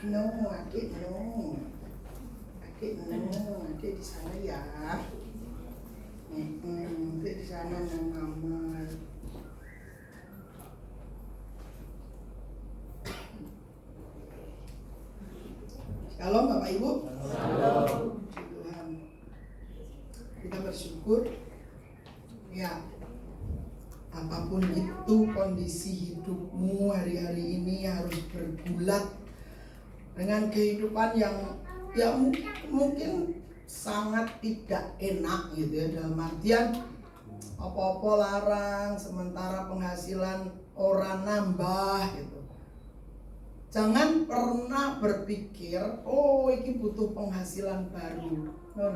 No, adik no. Adik di sana ya. Adik di sana nang kamar. Shalom Bapak Ibu. Shalom. Tuhan. Kita bersyukur. Ya. Apapun itu kondisi hidupmu hari-hari ini harus bergulat dengan kehidupan yang ya mungkin sangat tidak enak gitu ya, dalam artian apa-apa larang sementara penghasilan orang nambah gitu. Jangan pernah berpikir oh ini butuh penghasilan baru. No,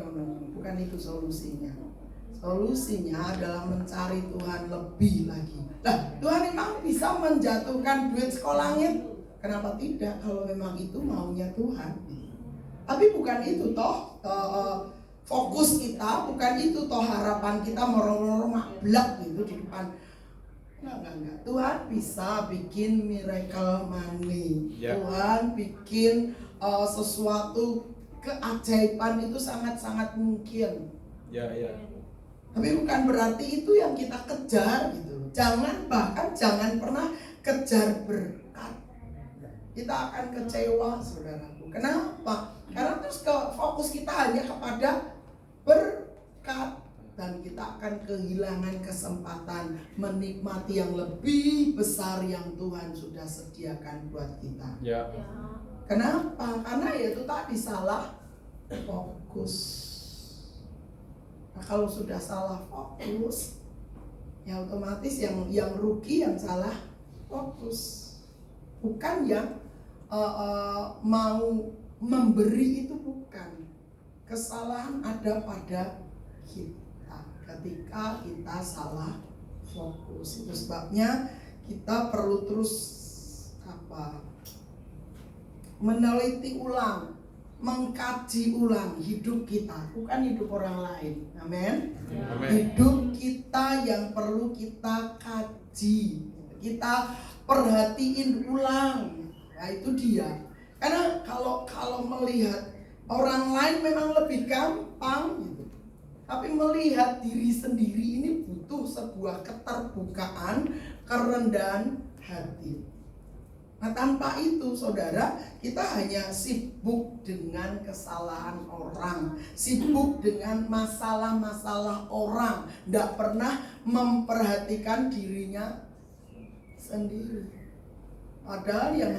bukan itu solusinya. Solusinya adalah mencari Tuhan lebih lagi. Nah, Tuhan memang bisa menjatuhkan duit sekolahnya. Kenapa tidak kalau memang itu maunya Tuhan? Tapi bukan itu toh fokus kita, bukan itu toh harapan kita merong-rong mablak gitu di depan. Enggak. Tuhan bisa bikin miracle money. Ya. Tuhan bikin sesuatu keajaiban itu sangat-sangat mungkin. Ya. Tapi bukan berarti itu yang kita kejar gitu. Jangan pernah kejar berkat. Kita akan kecewa saudaraku. Kenapa? Karena terus fokus kita hanya kepada berkat. Dan kita akan kehilangan kesempatan menikmati yang lebih besar yang Tuhan sudah sediakan buat kita. Ya. Kenapa? Karena itu tadi salah fokus. Nah, kalau sudah salah fokus, ya otomatis yang rugi yang salah fokus. Bukan yang mau memberi itu bukan. Kesalahan ada pada kita ketika kita salah fokus. Itu sebabnya kita perlu terus meneliti ulang, mengkaji ulang hidup kita, bukan hidup orang lain. Amin. Hidup kita yang perlu kita kaji, kita perhatiin ulang. Nah itu dia. Karena kalau melihat orang lain memang lebih gampang gitu. Tapi melihat diri sendiri ini butuh sebuah keterbukaan, kerendahan hati. Nah tanpa itu saudara, kita hanya sibuk dengan kesalahan orang, sibuk dengan masalah-masalah orang, tidak pernah memperhatikan dirinya sendiri. Padahal yang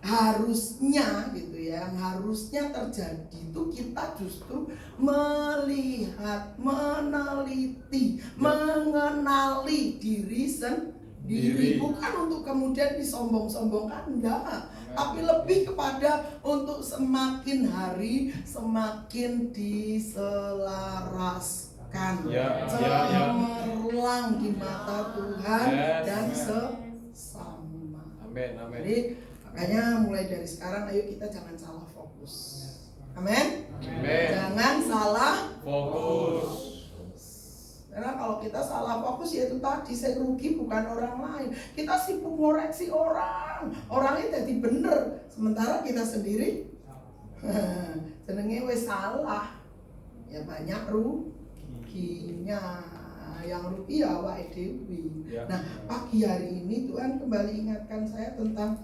harusnya gitu ya, yang harusnya terjadi itu kita justru melihat, meneliti, mengenali diri sendiri, bukan untuk kemudian disombong-sombongkan, enggak, tapi lebih kepada untuk semakin hari semakin diselaraskan, cemerlang di mata Tuhan dan sesama. Amin. Jadi makanya mulai dari sekarang ayo kita jangan salah fokus. Amin. Jangan salah fokus. Karena kalau kita salah fokus ya itu tadi, saya rugi bukan orang lain. Kita sibuk ngoreksi orangnya jadi bener, sementara kita sendiri jenenge wis salah. Ya banyak ruginya. Yang rugi ya awake dhewe. Nah, pagi hari ini Tuhan kembali ingatkan saya tentang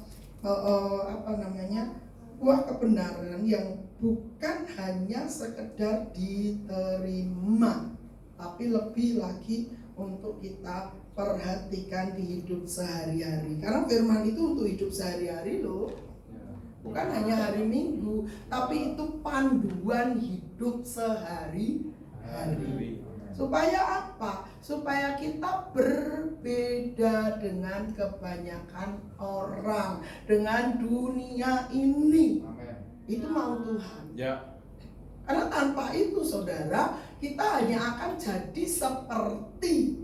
buah kebenaran yang bukan hanya sekedar diterima, tapi lebih lagi untuk kita perhatikan di hidup sehari-hari. Karena firman itu untuk hidup sehari-hari loh. Bukan hanya hari Minggu, tapi itu panduan hidup sehari-hari. Supaya apa? Supaya kita berbeda dengan kebanyakan orang, dengan dunia ini. Itu mau Tuhan. Ya. Karena tanpa itu saudara, kita hanya akan jadi seperti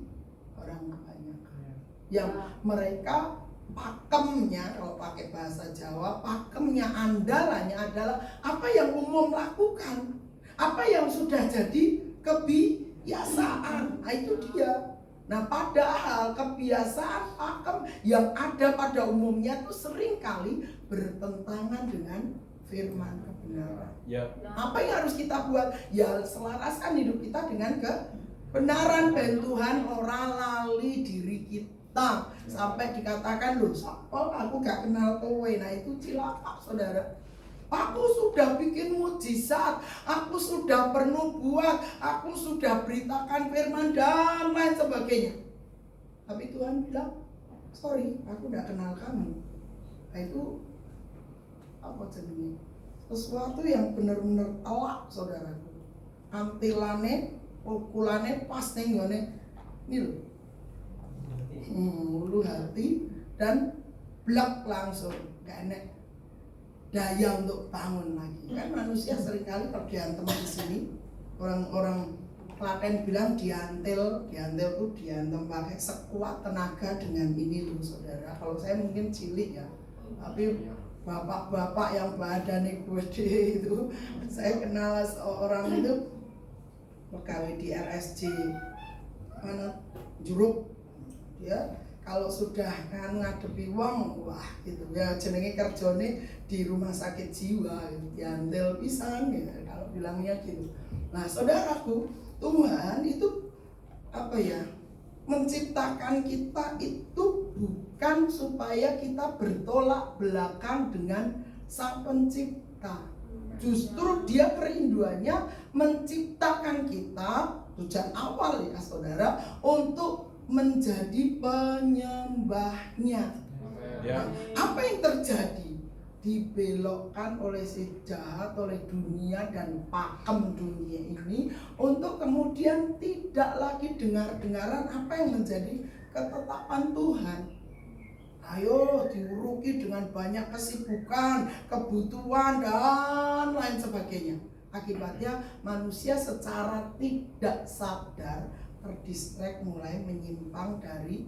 orang kebanyakan. Yang mereka pakemnya, kalau pakai bahasa Jawa, pakemnya, andalannya adalah apa yang umum lakukan, apa yang sudah jadi kebiasaan. Nah itu dia. Nah, padahal kebiasaan pakem yang ada pada umumnya itu seringkali bertentangan dengan firman kebenaran. Ya. Apa yang harus kita buat? Ya selaraskan hidup kita dengan kebenaran, dan Tuhan ora lali diri kita. Sampai dikatakan, loh, aku gak kenal kowe. Nah, itu cilaka, saudara. Aku sudah bikin mujizat, aku sudah bernubuat, aku sudah beritakan firman dan lain sebagainya. Tapi Tuhan bilang, sorry, aku tidak kenal kamu. Nah, itu apa jadinya? Sesuatu yang benar-benar telak, saudaraku. Antilane, pukulane pas ning ngone ini loh. Ulu hati dan blak langsung, gak enak daya untuk bangun lagi. Kan manusia seringkali kalau diantem di sini, orang-orang Klaten bilang diantil tuh diantem pakai sekuat tenaga dengan ini loh, saudara. Kalau saya mungkin cilik ya, tapi bapak-bapak yang badannya gede itu, saya kenal seorang itu pegawai di RSJ mana Juruk, ya. Kalau sudah kan ngadepi wong, wah gitu ya, jenenge kerjane di rumah sakit jiwa, diantel pisan ya kalau bilangnya gitu. Nah, saudaraku, Tuhan itu apa ya, menciptakan kita itu bukan supaya kita bertolak belakang dengan Sang Pencipta. Justru Dia kerinduannya menciptakan kita sejak awal ya, saudara, untuk menjadi penyembahnya. Ya. Apa yang terjadi? Dibelokkan oleh si jahat, oleh dunia dan pakem dunia ini, untuk kemudian tidak lagi dengar-dengaran apa yang menjadi ketetapan Tuhan. Ayo diuruki dengan banyak kesibukan, kebutuhan dan lain sebagainya. Akibatnya manusia secara tidak sadar terdistrek, mulai menyimpang dari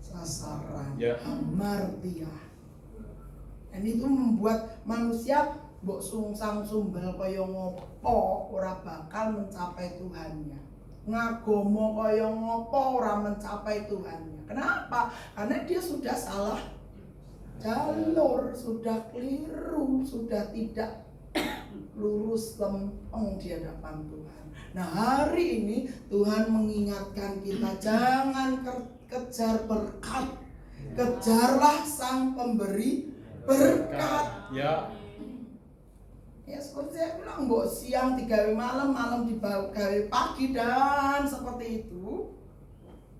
sasaran, hamartia. Dan itu membuat manusia mbok sungsang sumbel kaya ngopo ora bakal mencapai Tuhannya. Ngagomo kaya ngopo ora mencapai Tuhannya. Kenapa? Karena dia sudah salah jalur, sudah keliru, sudah tidak lurus lempeng di hadapan Tuhan. Nah, hari ini Tuhan mengingatkan kita, jangan kejar berkat, kejarlah Sang Pemberi berkat. Ya. Ya seperti saya bilang, mbok siang digawe malam, malam digawe pagi, dan seperti itu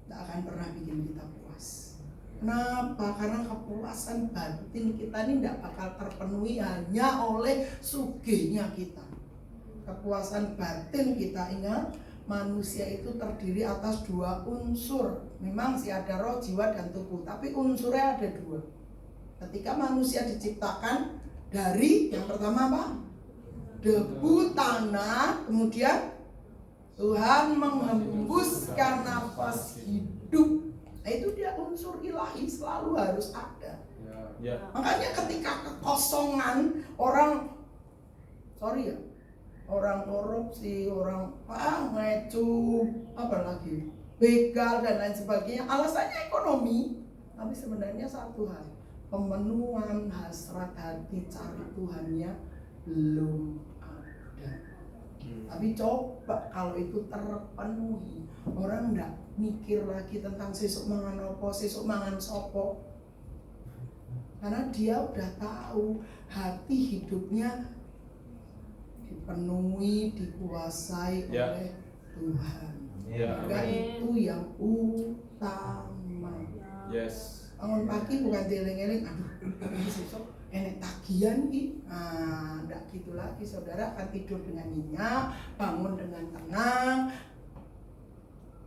tidak akan pernah bikin kita puas. Kenapa? Karena kepuasan batin kita ini tidak bakal terpenuhi hanya oleh sugihnya kita. Kepuasan batin kita, ingat, manusia itu terdiri atas dua unsur. Memang sih ada roh, jiwa, dan tubuh, tapi unsurnya ada dua. Ketika manusia diciptakan dari yang pertama apa? Debu tanah, kemudian Tuhan menghembuskan nafas hidup. Nah, itu dia unsur ilahi, selalu harus ada. Ya. Makanya ketika kekosongan, orang korupsi, orang ngecu, apa lagi, begal dan lain sebagainya, alasannya ekonomi. Tapi sebenarnya satu hal, pemenuhan hasrat hati cari Tuhannya belum ada. Tapi coba kalau itu terpenuhi, orang enggak mikir lagi tentang sesuk mangan apa, sesuk mangan sopo. Karena dia udah tahu hati hidupnya dipenuhi, dikuasai oleh Tuhan. Maka itu yang utama. Yes. Bangun pagi bukan dieling-eling, aduh besok enek tagihan ki. Nah, enggak gitu lagi, saudara. Akan tidur dengan nyenyak, bangun dengan tenang,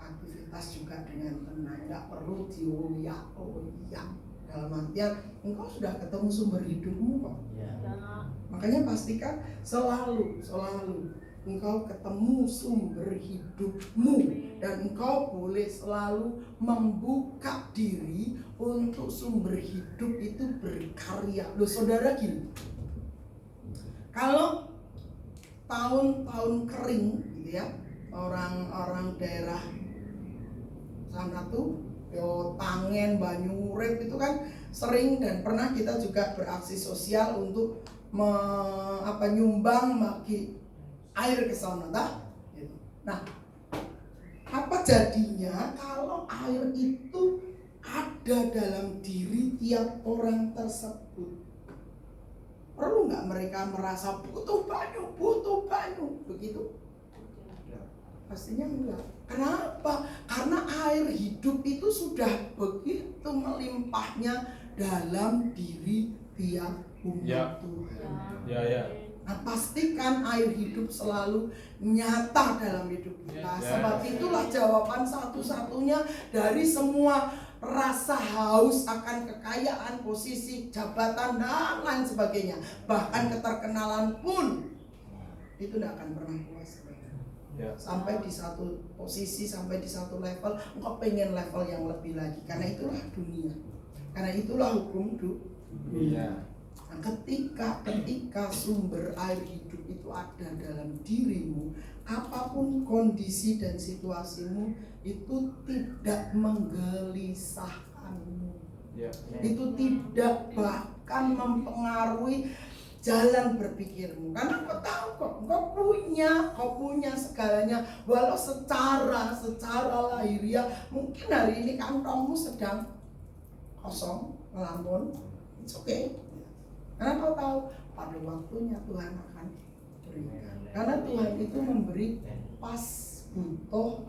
aktivitas juga dengan tenang, enggak perlu dioyak-oyak. Dalam artian engkau sudah ketemu sumber hidupmu kok. Makanya pastikan selalu engkau ketemu sumber hidupmu, dan engkau boleh selalu membuka diri untuk sumber hidup itu berkarya. Loh saudara, gini, kalau tahun-tahun kering gitu ya, orang-orang daerah sana tuh yo Tangen, Banyu Urip itu kan sering dan pernah kita juga beraksi sosial untuk nyumbang bagi air ke sana gitu. Nah, apa jadinya kalau air itu ada dalam diri tiap orang tersebut? Perlu nggak mereka merasa butuh banyu, begitu? Pastinya enggak. Kenapa? Karena air hidup itu sudah begitu melimpahnya dalam diri tiap umat Tuhan. Ya. Nah, pastikan air hidup selalu nyata dalam hidup kita. Sebab itulah jawaban satu-satunya dari semua rasa haus akan kekayaan, posisi, jabatan, dan lain sebagainya. Bahkan keterkenalan pun itu tidak akan pernah puas. Sampai di satu posisi, sampai di satu level, engkau pengen level yang lebih lagi. Karena itulah dunia. Karena itulah hukum dunia. Nah, ketika sumber air hidup itu ada dalam dirimu, apapun kondisi dan situasimu itu tidak menggelisahkanmu. Itu tidak bahkan mempengaruhi jalan berpikirmu, karena kau tahu kok, kau punya segalanya. Walau secara lahiriah mungkin hari ini kantongmu sedang kosong, melamun, it's okay. Karena kau tahu pada waktunya Tuhan akan berikan. Karena Tuhan itu memberi pas butuh,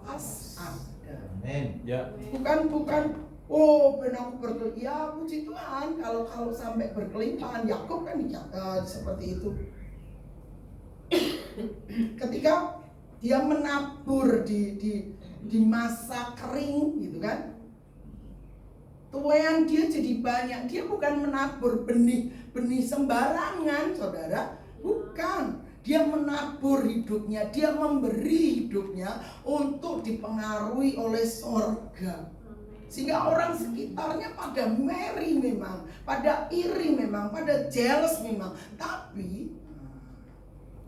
pas ada. Bukan benang berkelimpahan. Ya puji Tuhan kalau sampai berkelimpahan. Yakub kan seperti itu. Ketika dia menabur di masa kering gitu kan, tuaian dia jadi banyak. Dia bukan menabur benih sembarangan, saudara. Bukan. Dia menabur hidupnya, dia memberi hidupnya untuk dipengaruhi oleh sorga. Sehingga orang sekitarnya pada merry memang, pada iri memang, pada jealous memang. Tapi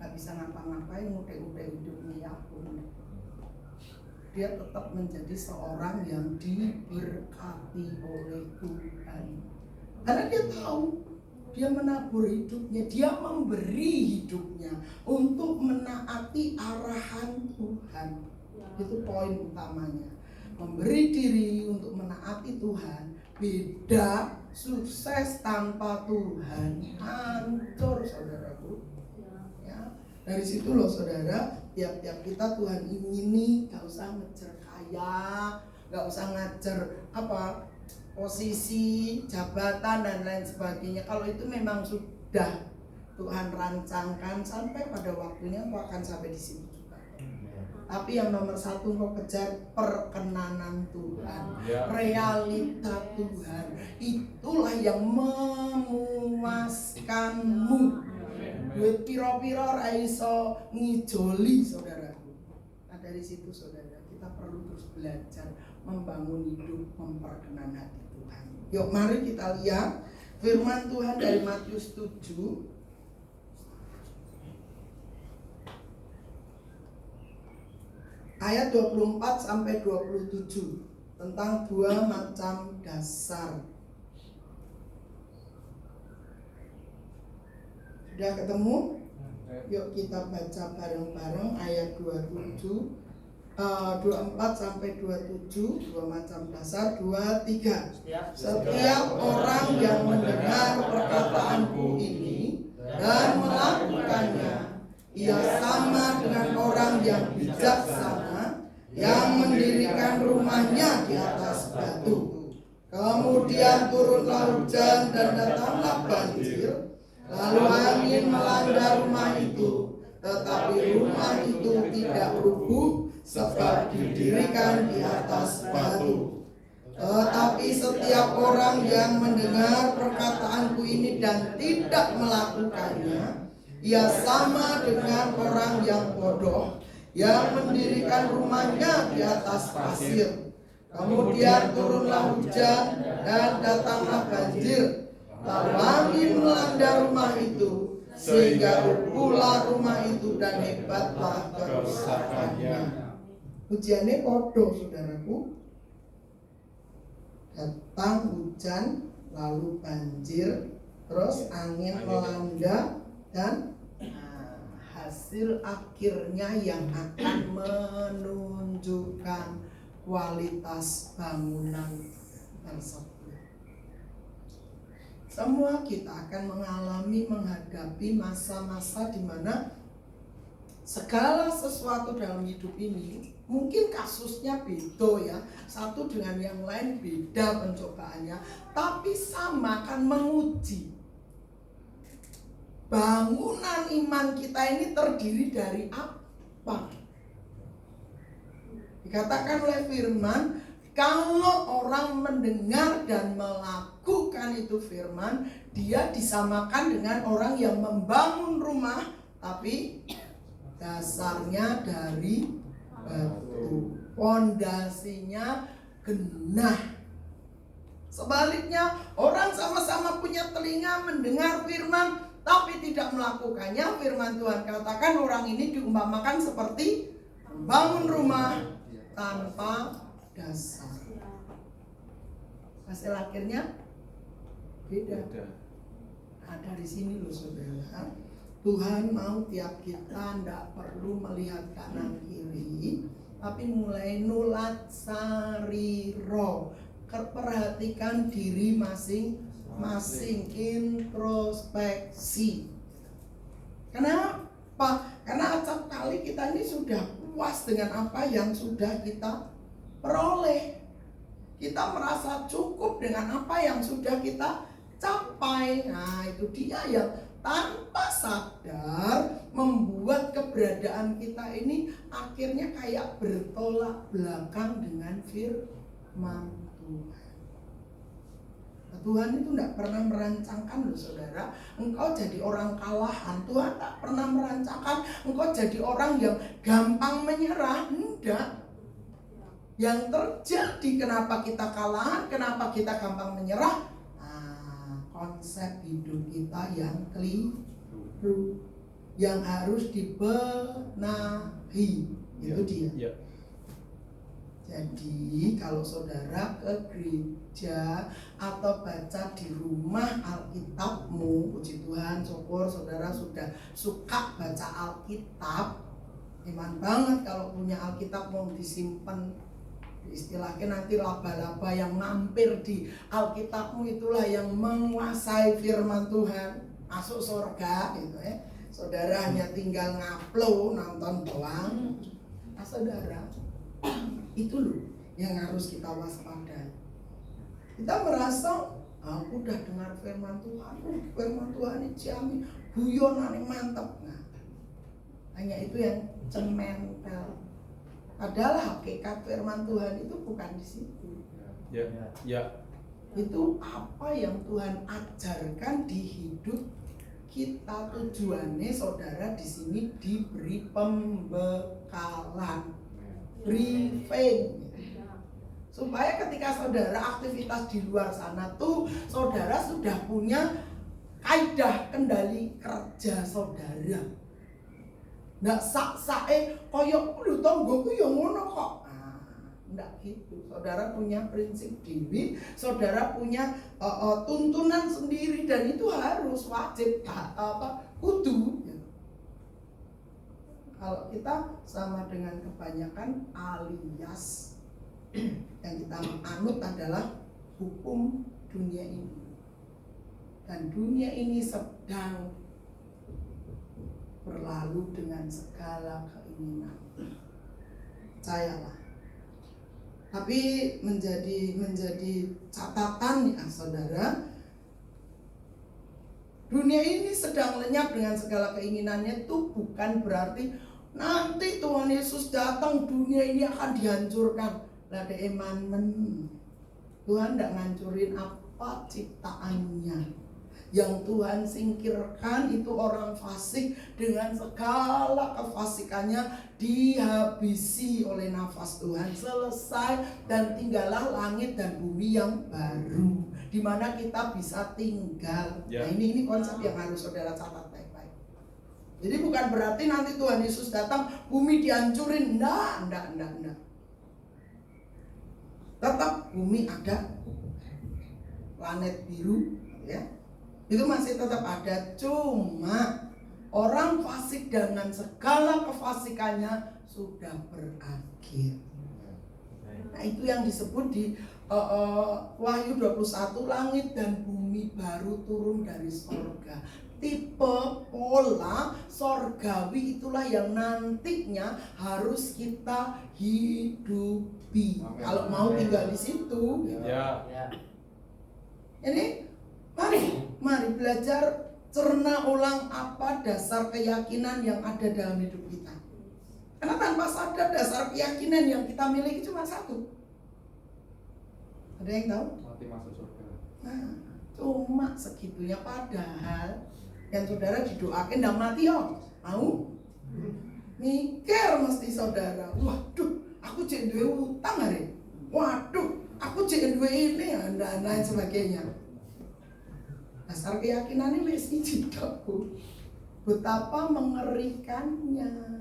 gak bisa ngapa-ngapain, udah hidupnya Yakub. Dia tetap menjadi seorang yang diberkati oleh Tuhan. Karena dia tahu, dia menabur hidupnya, dia memberi hidupnya untuk menaati arahan Tuhan. Itu poin utamanya. Memberi diri untuk menaati Tuhan beda. Sukses tanpa Tuhan hancur, saudaraku. Ya, dari situ loh saudara, tiap-tiap kita Tuhan ingini, gak usah ngejar kaya, gak usah ngejar posisi, jabatan dan lain sebagainya. Kalau itu memang sudah Tuhan rancangkan, sampai pada waktunya kau akan sampai di situ. Tapi yang nomor satu kau kejar perkenanan Tuhan, realita Tuhan. Itulah yang memuaskanmu. Duit piro-piro ra iso ngijoli, saudaraku. Nah, dari situ saudara, kita perlu terus belajar membangun hidup memperkenan hati Tuhan. Yuk mari kita lihat firman Tuhan dari Matius 7 ayat 24 sampai 27 tentang dua macam dasar. Sudah ketemu? Yuk kita baca bareng-bareng ayat 24 sampai 27, dua macam dasar, 23. Setiap orang yang mendengar perkataanku ini dan melakukannya, ia sama dengan orang yang bijaksana yang mendirikan rumahnya di atas batu. Kemudian turunlah hujan dan datanglah banjir, lalu angin melanda rumah itu, tetapi rumah itu tidak rubuh sebab didirikan di atas batu. Tetapi setiap orang yang mendengar perkataanku ini dan tidak melakukannya, ia sama dengan orang yang bodoh yang mendirikan rumahnya di atas pasir. Kemudian turunlah hujan dan datanglah banjir, lalu angin melanda rumah itu, sehingga rubuhlah rumah itu dan hebatlah kerusakannya. Ujiannya podo saudaraku. Datang hujan, lalu banjir, terus angin melanda, dan hasil akhirnya yang akan menunjukkan kualitas bangunan tersebut. Semua kita akan menghadapi masa-masa di mana segala sesuatu dalam hidup ini mungkin kasusnya beda ya, satu dengan yang lain beda pencobaannya, tapi sama akan menguji bangunan iman kita ini terdiri dari apa. Dikatakan oleh firman, kalau orang mendengar dan melakukan itu firman, dia disamakan dengan orang yang membangun rumah tapi dasarnya dari batu, pondasinya genah. Sebaliknya, orang sama-sama punya telinga mendengar firman tapi tidak melakukannya. Firman Tuhan katakan orang ini diumpamakan seperti membangun rumah tanpa dasar. Hasil akhirnya beda. Nah, dari sini loh saudara, Tuhan mau tiap kita tidak perlu melihat kanan kiri, tapi mulai nulat sariro, perhatikan diri masing-masing, introspeksi. Kenapa? Karena acap kali kita ini sudah puas dengan apa yang sudah kita peroleh. Kita merasa cukup dengan apa yang sudah kita capai. Nah, itu dia yang tanpa sadar membuat keberadaan kita ini akhirnya kayak bertolak belakang dengan firman Tuhan. Nah, Tuhan itu tidak pernah merancangkan loh saudara, engkau jadi orang kalahan. Tuhan tak pernah merancangkan engkau jadi orang yang gampang menyerah. Tidak. Yang terjadi kenapa kita kalahan, kenapa kita gampang menyerah? Konsep hidup kita yang keliru, yang harus dibenahi. Itu dia. Jadi kalau saudara ke gereja atau baca di rumah Alkitabmu, puji Tuhan, syukur saudara sudah suka baca Alkitab. Iman banget kalau punya Alkitab mau disimpan. Istilahnya nanti laba-laba yang mampir di Alkitabmu itulah yang menguasai firman Tuhan, masuk surga gitu ya. Saudara hanya tinggal ngupload, nonton doang. Nah saudara, itu loh yang harus kita waspadai. Kita merasa aku udah dengar firman Tuhan, firman Tuhan ini jamin guyonan mantap. Nah, hanya itu yang cementel. Padahal hakikat firman Tuhan itu bukan di situ. Ya. Itu apa yang Tuhan ajarkan di hidup kita. Tujuannya saudara di sini diberi pembekalan, briefing, supaya ketika saudara aktivitas di luar sana tuh saudara sudah punya kaidah kendali kerja saudara. Nggak sak-sae koyok kudu tonggoku yang ngono kok. Nggak gitu. Saudara punya prinsip diri, saudara punya tuntunan sendiri, dan itu harus wajib kudu. Kalau kita sama dengan kebanyakan alias yang kita anut adalah hukum dunia ini. Dan dunia ini sedang berlalu dengan segala keinginan. Percayalah. Tapi menjadi catatan ya saudara, dunia ini sedang lenyap dengan segala keinginannya itu bukan berarti nanti Tuhan Yesus datang dunia ini akan dihancurkan. Lah Tuhan tidak ngancurin apa ciptaannya. Yang Tuhan singkirkan itu orang fasik dengan segala kefasikannya dihabisi oleh nafas Tuhan, selesai, dan tinggallah langit dan bumi yang baru di mana kita bisa tinggal. Nah ini konsep yang harus saudara catat baik-baik. Jadi bukan berarti nanti Tuhan Yesus datang bumi dihancurin. Enggak. Tetap bumi ada, planet biru ya. Itu masih tetap ada, cuma orang fasik dengan segala kefasikannya sudah berakhir. Nah, itu yang disebut di Wahyu 21, langit dan bumi baru turun dari sorga. Tipe pola sorgawi itulah yang nantinya harus kita hidupi. Amin. Kalau mau tinggal di situ. Ya. Ini mari belajar cerna ulang apa dasar keyakinan yang ada dalam hidup kita. Karena tanpa sadar dasar keyakinan yang kita miliki cuma satu. Ada yang tahu? Mati masuk surga. Nah, cuma segitunya, padahal yang saudara didoakan dan mati yo. Mau? Mikir mesti saudara. Waduh, aku cek duwe utang hari. Waduh, aku cek duwe ini dan lain sebagainya. Dasar keyakinan ini wis iki tok. Betapa mengerikannya.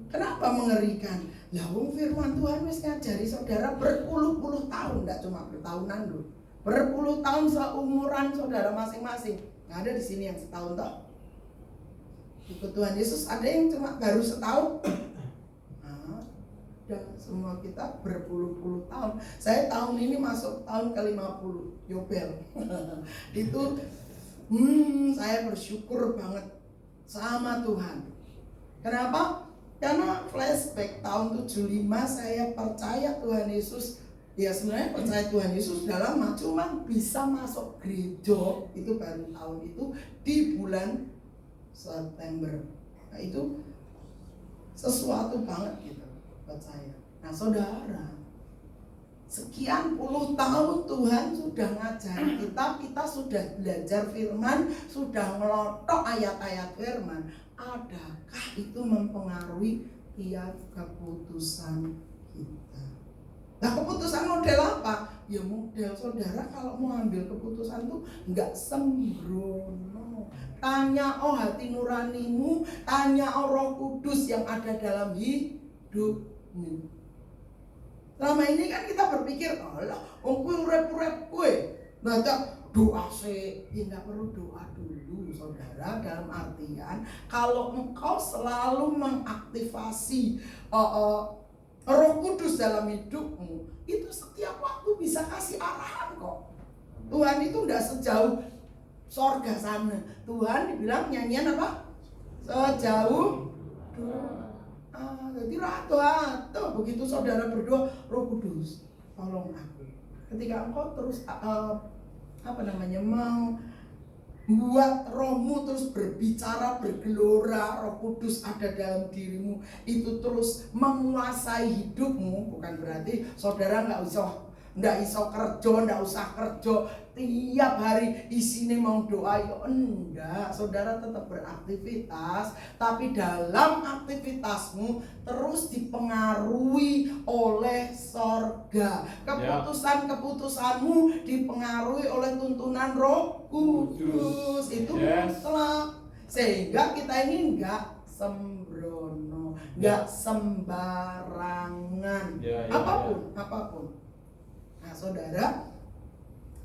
Kenapa mengerikan? Lah wong firman Tuhan wis ngajari saudara berpuluh-puluh tahun, enggak cuma bertahunan loh. Berpuluh tahun seumuran saudara masing-masing. Nggak ada di sini yang setahun toh. Ikut Tuhan Yesus ada yang cuma baru setahun. Dan semua kita berpuluh-puluh tahun. Saya tahun ini masuk tahun ke-50, Yobel. Itu saya bersyukur banget sama Tuhan. Kenapa? Karena flashback tahun 75 saya percaya Tuhan Yesus. Ya sebenarnya percaya Tuhan Yesus sudah lama, cuma bisa masuk gereja itu baru tahun itu di bulan September. Nah itu sesuatu banget gitu buat saya. Nah saudara, sekian puluh tahun Tuhan sudah ngajari kita sudah belajar firman, sudah ngelotok ayat-ayat firman. Adakah itu mempengaruhi tiap keputusan kita? Nah keputusan model apa? Ya model saudara kalau mau ambil keputusan tuh nggak sembrono. Tanya hati nuranimu, tanya Roh Kudus yang ada dalam hidupmu. Selama ini kan kita berpikir, Allah, kowe urip-urip kowe. Baca doa sih, ya nggak perlu doa dulu saudara. Dalam artian kalau engkau selalu mengaktifasi Roh Kudus dalam hidupmu, itu setiap waktu bisa kasih arahan kok. Tuhan itu tidak sejauh sorga sana. Tuhan dibilang nyanyian apa? Sejauh doa. Jadi ratu begitu saudara berdoa, Roh Kudus tolong aku. Ketika engkau terus membuat rohmu terus berbicara, bergelora, Roh Kudus ada dalam dirimu, itu terus menguasai hidupmu. Bukan berarti saudara nggak usah kerja tiap hari isine mau doa ya enggak. Saudara tetap beraktivitas, tapi dalam aktivitasmu terus dipengaruhi oleh sorga. Keputusanmu dipengaruhi oleh tuntunan Roh Kudus. Itu mutlak. Sehingga kita ini enggak sembrono, enggak sembarangan. Apapun. Nah saudara,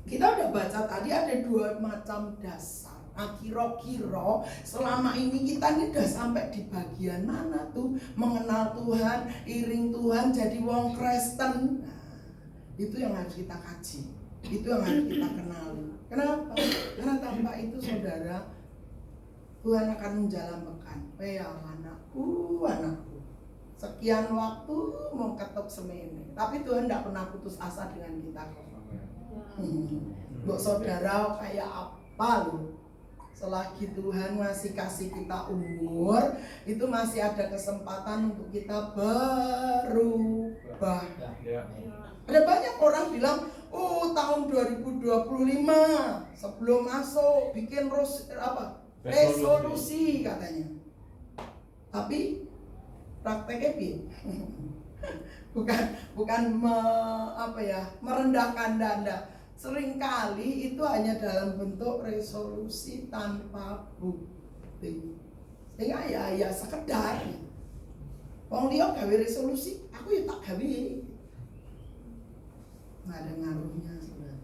kita udah baca tadi ada 2 macam dasar. Nah kira-kira selama ini kita ini udah sampai di bagian mana tuh? Mengenal Tuhan, iring Tuhan, jadi wong Kristen. Nah itu yang harus kita kaji, itu yang harus kita kenali. Kenapa? Karena tanpa itu saudara, Tuhan akan menjalankan anakku. Sekian waktu mau ketok semene, tapi Tuhan tidak pernah putus asa dengan kita. Buat saudara kayak apa loh? Selagi Tuhan masih kasih kita umur, itu masih ada kesempatan untuk kita berubah. Ada banyak orang bilang, tahun 2025 sebelum masuk bikin resolusi katanya. Tapi prakteknya bukan merendahkan Anda. Seringkali itu hanya dalam bentuk resolusi tanpa bukti. Sehingga ya sekedar. Wong liya gawe resolusi, aku ya tak gawe. Nggak ada ngaruhnya saudara.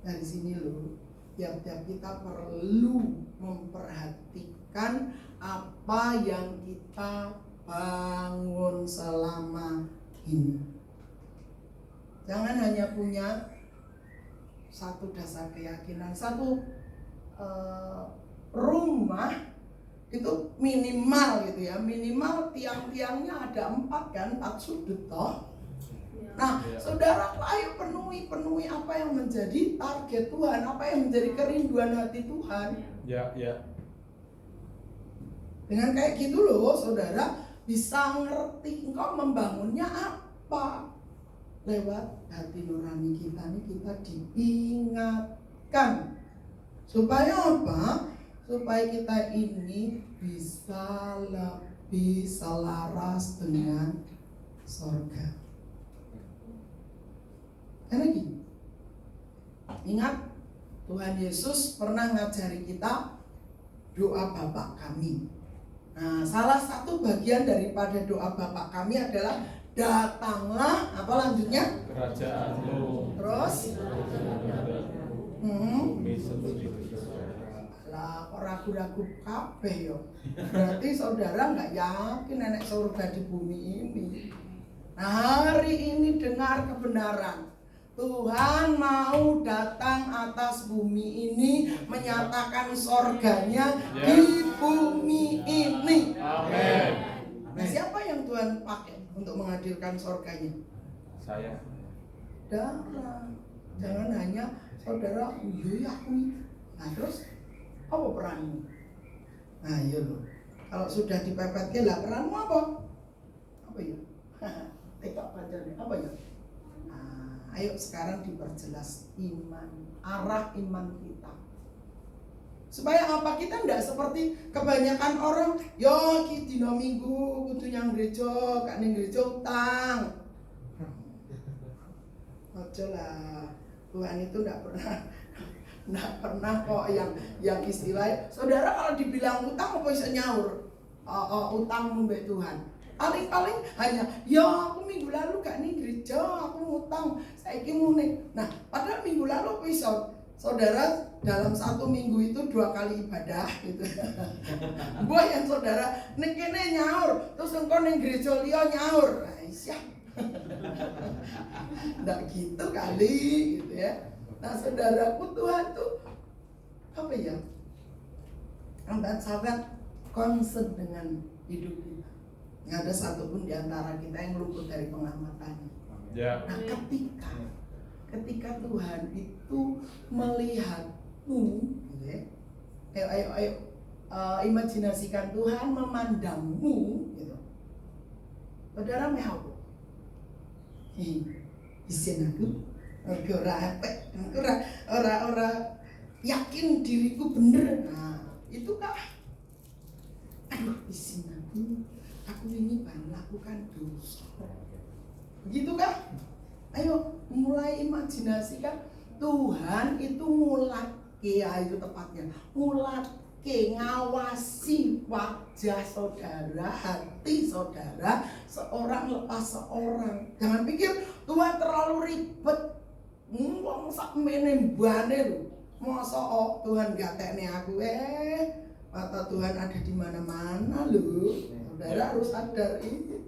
Dari sini loh, tiap-tiap kita perlu memperhatikan apa yang kita bangun selama ini. Jangan hanya punya satu dasar keyakinan, satu rumah itu minimal gitu ya, minimal tiang-tiangnya ada 4 kan, 4 sudut toh. Nah, saudara, ayo penuhi apa yang menjadi target Tuhan, apa yang menjadi kerinduan hati Tuhan. Ya. Dengan kayak gitu loh, saudara bisa ngerti engkau membangunnya apa. Lewat hati nurani kita nih, kita diingatkan. Supaya apa? Supaya kita ini bisa lebih selaras dengan sorga. Karena gini, ingat Tuhan Yesus pernah ngajari kita doa Bapa kami. Nah, salah satu bagian daripada doa Bapa kami adalah datanglah, apa lanjutnya? Kerajaanmu. Terus? Bumi seperti di surga. Lah, kok ragu-ragu kabeh yo. Berarti saudara nggak yakin nenek surga di bumi ini. Nah, hari ini dengar kebenaran. Tuhan mau datang atas bumi ini, menyatakan sorganya di bumi ini. Amin. Nah, siapa yang Tuhan pakai untuk menghadirkan sorganya? Saya. Darah. Jangan hanya saudara, iya aku. Nah, terus apa peranmu? Nah, iya loh. Kalau sudah dipepetkan lah, peranmu apa? Apa ya? Tekak pacarnya apa ya? Ayo sekarang diperjelas iman, arah iman kita. Supaya apa? Kita tidak seperti kebanyakan orang, yo ki dino minggu kudu nyang gereja, gak ning gereja utang. Ojo lah, Tuhan itu tidak pernah kok yang istilahnya. Saudara kalau dibilang utang apa bisa nyaur? Utang mbek Tuhan. Paling hanya, ya aku minggu lalu gak ning gereja, aku ngutang, saiki mune. Nah, padahal minggu lalu bisa, saudara dalam 1 minggu itu 2 kali ibadah gitu. Buah yang saudara ning kene nyaur, terus engko ning gereja liya nyaur. Nah, siap. Nggak gitu kali gitu ya. Nah, saudaraku, Tuhan tuh apa ya? Sangat concern dengan hidup kita. Nggak ada satupun di antara kita yang luput dari pengamatannya. Ya. Nah, ketika Tuhan itu melihatmu, gitu ya, ayo, imajinasikan Tuhan memandangmu, gitu. Saudara mau? Isin aku, ora yakin diriku bener. Nah, itu kah? Aduh, isin aku ini melakukan dosa. Begitu kan? Ayo mulai imajinasikan Tuhan itu mulake, ya itu tepatnya, mulake ngawasi wajah saudara, hati saudara, seorang lepas seorang. Jangan pikir Tuhan terlalu ribet. Wong sak mene mbane lho. Masa Tuhan gatekne aku mata Tuhan ada di mana-mana lho. Saudara harus sadar itu.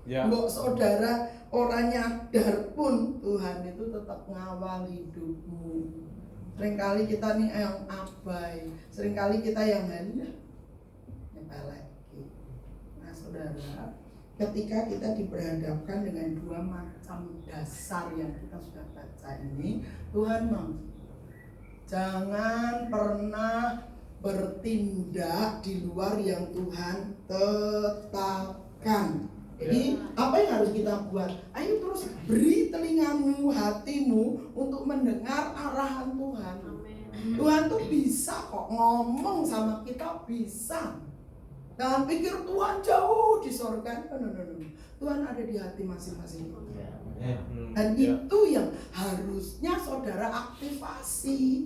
Mbok saudara orang nyadar pun Tuhan itu tetap ngawal hidupmu. Seringkali kita nih yang abai, seringkali kita yang nyepelek. Nah, saudara, ketika kita diperhadapkan dengan 2 macam dasar yang kita sudah baca ini, Tuhan jangan pernah bertindak di luar yang Tuhan tetapkan. Jadi apa yang harus kita buat? Ayo terus beri telingamu, hatimu untuk mendengar arahan Tuhan. Tuhan tuh bisa kok ngomong sama kita, bisa. Jangan pikir Tuhan jauh di surga. No. Tuhan ada di hati masing-masing. Dan itu yang harusnya saudara aktifasi.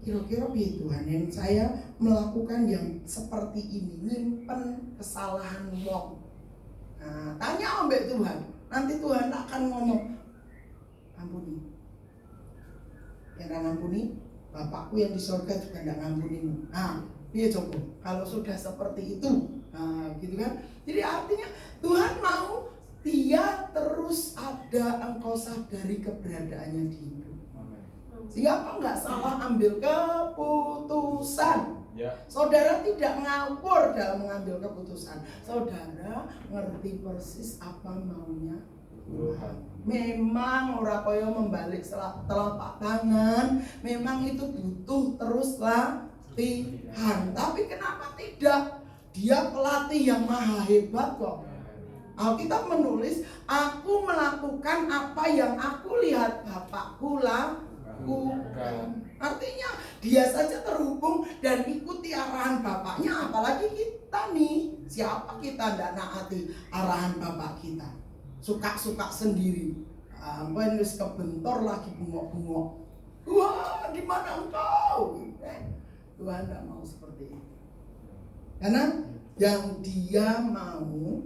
kira-kira piye Tuhan yang saya melakukan yang seperti ini, nyimpen kesalahan wong. Nah, tanya ambek Tuhan, nanti Tuhan akan ngomong, ampuni. Yang ngampuni, Bapakku yang di surga juga tidak ngampunimu. Nah, piye coba kalau sudah seperti itu, nah, gitu kan? Jadi artinya Tuhan mau dia terus ada, engkau sadari keberadaannya di hidup. Siapa nggak salah ambil keputusan. Ya. Saudara tidak ngawur dalam mengambil keputusan. Saudara ngerti persis apa maunya Tuhan. Memang ora kaya membalik telapak tangan. Memang itu butuh terus latihan. Tapi kenapa tidak? Dia pelatih yang maha hebat kok. Alkitab menulis, aku melakukan apa yang aku lihat Bapakku lakukan. Artinya dia saja terhubung dan ikuti arahan Bapaknya. Apalagi kita nih, siapa kita tidak naati arahan Bapak kita? Suka-suka sendiri. Wis kebentor lagi bungok-bungok. Wah, di mana engkau? Tuhan tidak mau seperti itu. Karena yang dia mau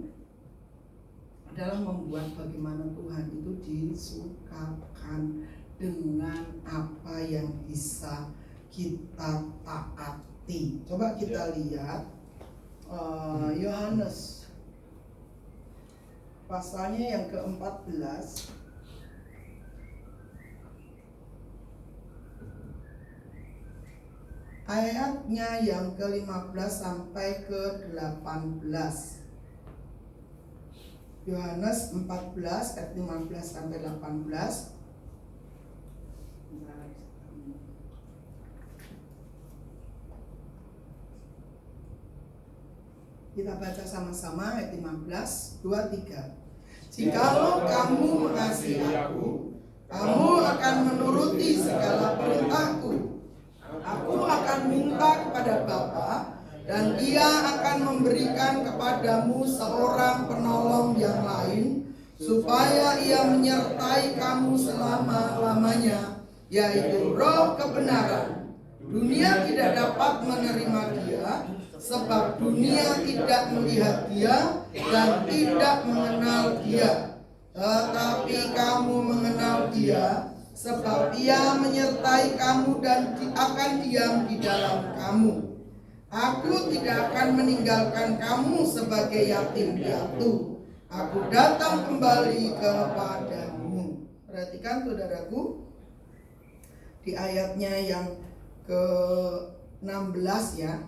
adalah membuat bagaimana Tuhan itu disukakan dengan apa yang bisa kita taati. Coba kita lihat Yohanes pasalnya yang ke-14. Ayatnya yang ke-15 sampai ke-18. Yohanes 14 ayat 15 sampai 18. Kita baca sama-sama ayat 15, 2, 3. Jikalau kamu mengasihi aku, kamu akan menuruti segala perintahku. Aku akan minta kepada Bapa, dan Dia akan memberikan kepadamu seorang penolong yang lain, supaya Ia menyertai kamu selama-lamanya, yaitu Roh kebenaran. Dunia tidak dapat menerima Dia, sebab dunia tidak melihat Dia dan tidak mengenal Dia. Tetapi kamu mengenal Dia, sebab Ia menyertai kamu dan akan diam di dalam kamu. Aku tidak akan meninggalkan kamu sebagai yatim piatu. Aku datang kembali kepadamu. Perhatikan saudaraku, di ayatnya yang ke-16 ya.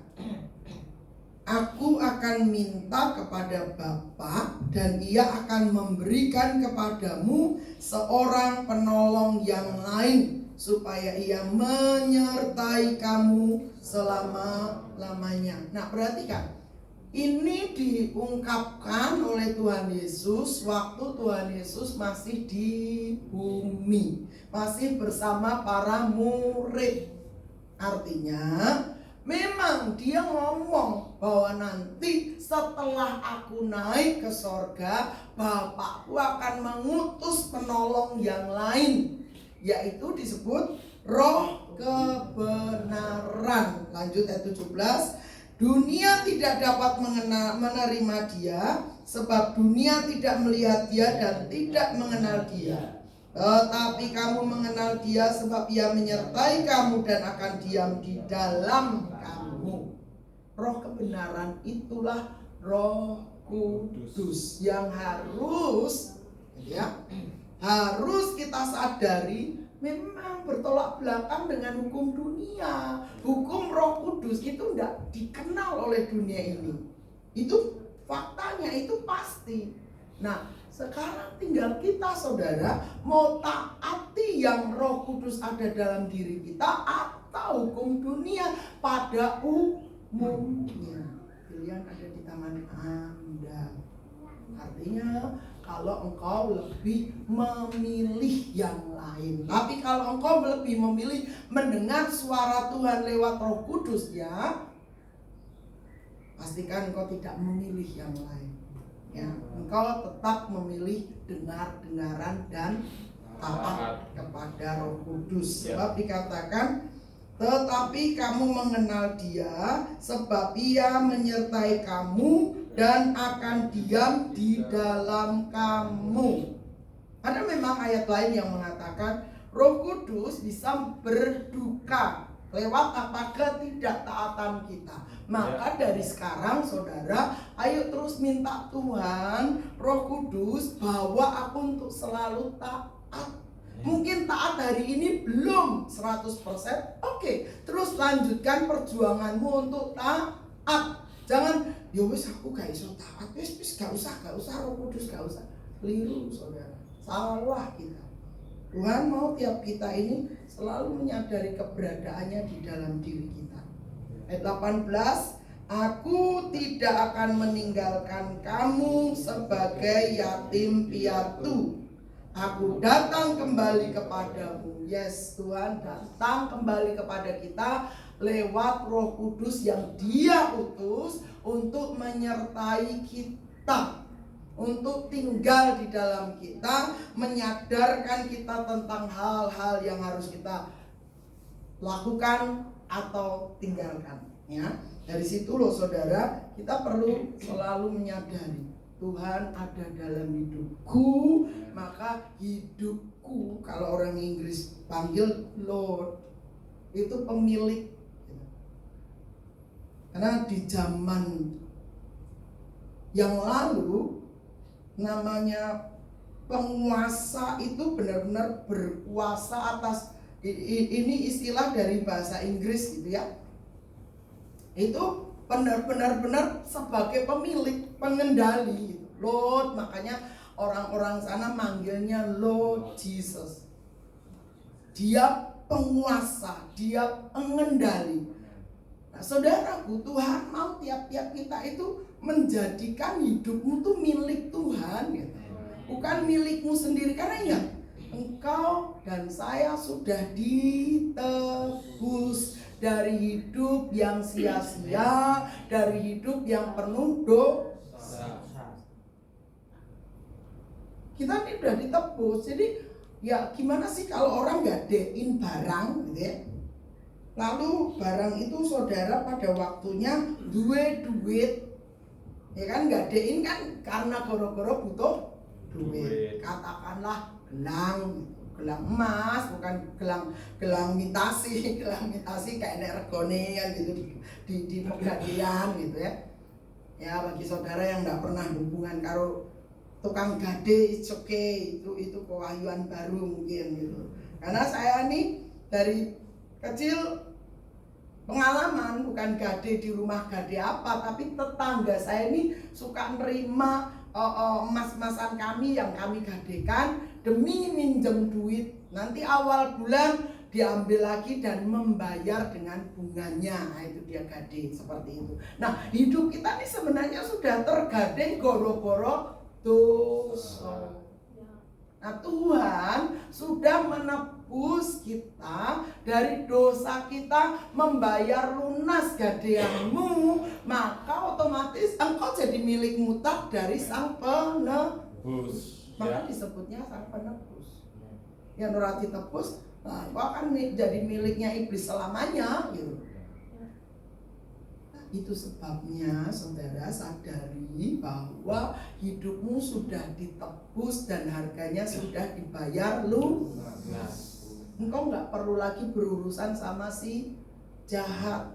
Aku akan minta kepada Bapa, dan Ia akan memberikan kepadamu seorang penolong yang lain, supaya Ia menyertai kamu selama-lamanya. Nah, perhatikan. Ini diungkapkan oleh Tuhan Yesus waktu Tuhan Yesus masih di bumi, masih bersama para murid. Artinya memang dia ngomong bahwa nanti setelah aku naik ke sorga, Bapakku akan mengutus penolong yang lain, yaitu disebut Roh kebenaran. Lanjut ayat 17. Dunia tidak dapat menerima Dia, sebab dunia tidak melihat Dia dan tidak mengenal Dia. Tetapi kamu mengenal Dia, sebab Ia menyertai kamu dan akan diam di dalam kamu. Roh kebenaran itulah Roh Kudus yang harus kita sadari memang bertolak belakang dengan hukum dunia. Hukum Roh Kudus itu tidak dikenal oleh dunia ini. Itu faktanya, itu pasti. Nah, sekarang tinggal kita saudara mau taati yang Roh Kudus ada dalam diri kita atau hukum dunia pada umumnya. Pilihan ada di tangan Anda. Artinya kalau engkau lebih memilih yang lain. Tapi kalau engkau lebih memilih mendengar suara Tuhan lewat Roh Kudus ya, pastikan engkau tidak memilih yang lain. Ya, engkau tetap memilih dengar-dengaran dan taat kepada Roh Kudus. Sebab dikatakan tetapi kamu mengenal Dia, sebab Ia menyertai kamu dan akan diam di dalam kamu. Ada memang ayat lain yang mengatakan Roh Kudus bisa berduka lewat apa ketidaktaatan kita. Maka dari sekarang saudara, ayo terus minta Tuhan Roh Kudus bawa aku untuk selalu taat. Mungkin taat hari ini belum 100%. Oke, terus lanjutkan perjuanganmu untuk taat. Jangan, ya wis aku gak iso taat, wis gak usah Roh Kudus gak usah. Keliru saudara, salah kita. Tuhan mau tiap kita ini selalu menyadari keberadaannya di dalam diri kita. Ayat 18, aku tidak akan meninggalkan kamu sebagai yatim piatu. Aku datang kembali kepadamu. Yes, Tuhan datang kembali kepada kita lewat Roh Kudus yang Dia utus untuk menyertai kita, untuk tinggal di dalam kita, menyadarkan kita tentang hal-hal yang harus kita lakukan atau tinggalkan. Ya, dari situ loh saudara, kita perlu selalu menyadari Tuhan ada dalam hidupku, maka hidupku, kalau orang Inggris panggil Lord, itu pemilik. Karena di zaman yang lalu namanya penguasa itu benar-benar berkuasa atas, ini istilah dari bahasa Inggris gitu ya. Itu benar-benar sebagai pemilik, pengendali gitu. Lord, makanya orang-orang sana manggilnya Lord Jesus. Dia penguasa, dia pengendali. Nah, saudaraku, Tuhan mau tiap-tiap kita itu menjadikan hidupmu tuh milik Tuhan gitu. Bukan milikmu sendiri, karena ingat, engkau dan saya sudah ditebus dari hidup yang sia-sia, dari hidup yang penuh dosa. Kita ini sudah ditebus. Jadi ya gimana sih kalau orang gadein barang gitu ya, lalu barang itu saudara pada waktunya duit, ya kan, gadein kan karena goro-goro butuh duit. Katakanlah gelang emas, bukan gelang mitasi kayak regone kan gitu di pegadaian gitu ya. Ya bagi saudara yang nggak pernah hubungan karo tukang gade, it's okay, itu kewahyuan baru mungkin gitu. Karena saya nih dari kecil pengalaman, bukan gade di rumah gade apa, tapi tetangga saya ini suka nerima emas-emasan kami yang kami gadekan demi minjem duit. Nanti awal bulan diambil lagi dan membayar dengan bunganya. Nah, itu dia gade seperti itu. Nah, hidup kita ini sebenarnya sudah tergading goro-goro dosa. Nah, Tuhan sudah menebus kita dari dosa kita, membayar lunas gadeanmu, maka otomatis engkau jadi milik mutlak dari Sang Penebus. Maka disebutnya Sang Penebus. Yang ora ditebus, nah, engkau akan jadi miliknya iblis selamanya gitu. Itu sebabnya saudara sadari bahwa hidupmu sudah ditebus dan harganya sudah dibayar lunas. Engkau gak perlu lagi berurusan sama si jahat,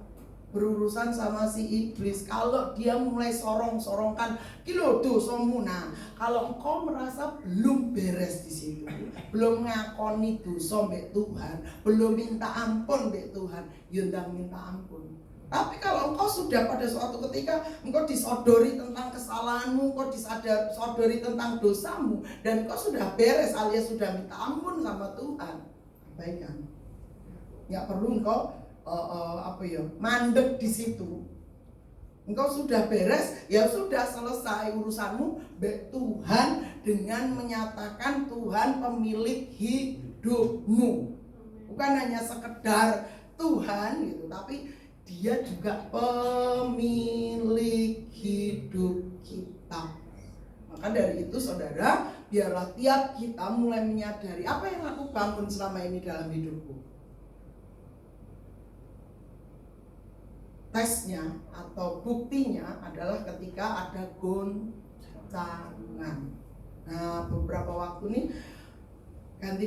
berurusan sama si iblis. Kalau dia mulai sorong-sorongkan kilo dosamu, nah kalau engkau merasa belum beres di situ, belum ngakoni dosa mbek Tuhan, belum minta ampun mbek Tuhan, ya ndang minta ampun. Tapi kalau engkau sudah pada suatu ketika engkau disodori tentang kesalahanmu, engkau disodori tentang dosamu, dan engkau sudah beres alias sudah minta ampun sama Tuhan, abaikan. Nggak perlu engkau mandek di situ. Engkau sudah beres, ya sudah selesai urusanmu mbek Tuhan dengan menyatakan Tuhan pemilik hidupmu. Bukan hanya sekedar Tuhan gitu, tapi Dia juga pemilik hidup kita. Maka dari itu saudara, biarlah tiap kita mulai menyadari apa yang aku bangun selama ini dalam hidupku. tesnya atau buktinya adalah ketika ada goncangan. Nah, beberapa waktu nih ganti